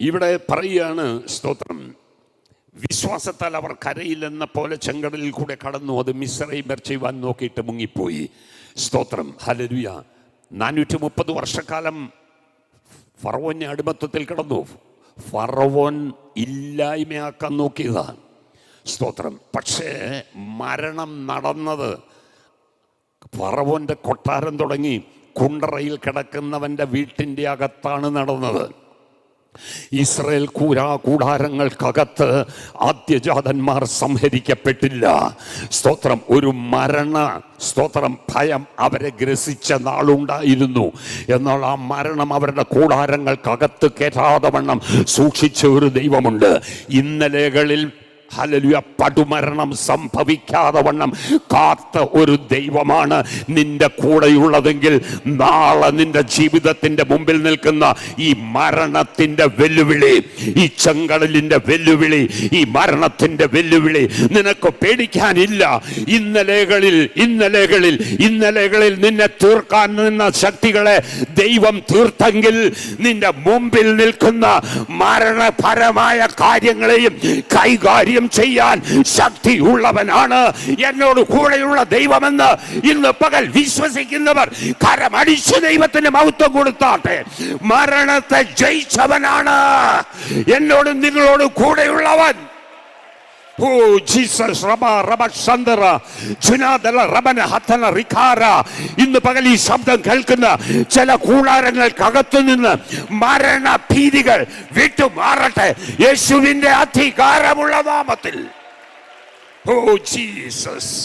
ഇവിടെ പറയുകയാണ്, സ്തോത്രം, വിശ്വാസത്താൽ അവർ കരയിലെന്ന പോലെ ചെങ്കടലിൽ കൂടെ കടന്നു, അത് മിസ്രയീമ്യർ ചെയ്യുവാൻ നോക്കിയിട്ട് മുങ്ങിപ്പോയി. സ്തോത്രം, ഹല്ലേലൂയ. 430 വർഷക്കാലം ഫറവോന്റെ അടിമത്തത്തിൽ കിടന്നു. ഫറവോൻ ഇല്ലായ്മയാക്കാൻ നോക്കിയതാണ്. സ്തോത്രം. പക്ഷേ മരണം നടന്നത് ഫറവോന്റെ കൊട്ടാരം തുടങ്ങി കുണ്ടറയിൽ കിടക്കുന്നവന്റെ വീട്ടിൻ്റെ അകത്താണ് നടന്നത്. ഇസ്രായേൽ കൂടാരങ്ങൾക്കകത്ത് ആദ്യജാതന്മാർ സംഹരിക്കപ്പെട്ടില്ല. സ്തോത്രം. ഒരു സ്തോത്രം ഭയം അവരെ ഗ്രസിച്ച നാളുണ്ടായിരുന്നു. എന്നാൽ ആ മരണം അവരുടെ കൂടാരങ്ങൾക്കകത്ത് കയറ്റാതെ വണ്ണം സൂക്ഷിച്ച ഒരു ദൈവമുണ്ട്. ഇന്നലെകളിൽ ഹല്ലേലൂയ പടുമരണം സംഭവിക്കാതെ വണ്ണം കാത്ത ഒരു ദൈവമാണ് നിന്റെ കൂടെയുള്ളതെങ്കിൽ നാളെ നിന്റെ ജീവിതത്തിന്റെ മുമ്പിൽ നിൽക്കുന്ന ഈ മരണത്തിന്റെ വെല്ലുവിളി, ഈ ചെങ്കടലിന്റെ വെല്ലുവിളി, ഈ മരണത്തിന്റെ വെല്ലുവിളി നിനക്ക് പേടിക്കാനില്ല. ഇന്നലെകളിൽ നിന്നെ തീർക്കാൻ നിന്ന ശക്തികളെ ദൈവം തീർത്തെങ്കിൽ നിന്റെ മുമ്പിൽ നിൽക്കുന്ന മരണപരമായ കാര്യങ്ങളെയും കൈകാര്യം ചെയ്യാൻ ശക്തിയുള്ളവനാണ് എന്നോട് കൂടെയുള്ള ദൈവമെന്ന് ഇന്ന് പകൽ വിശ്വസിക്കുന്നവർ കരമടിച്ച് ദൈവത്തിന് മഹത്വം കൊടുത്താട്ടെ. മരണത്തെ ജയിച്ചവനാണ് എന്നോട് നിങ്ങളോട് കൂടെയുള്ളവൻ. Oh Jesus. ഇന്ന് പകൽ ഈ ശബ്ദം കേൾക്കുന്ന ചില കൂടാരങ്ങൾക്കകത്തു നിന്ന് മരണ ഭീതികൾ വിട്ടുമാറട്ടെ യേശുവിന്റെ അധികാരമുള്ള നാമത്തിൽ. Oh Jesus.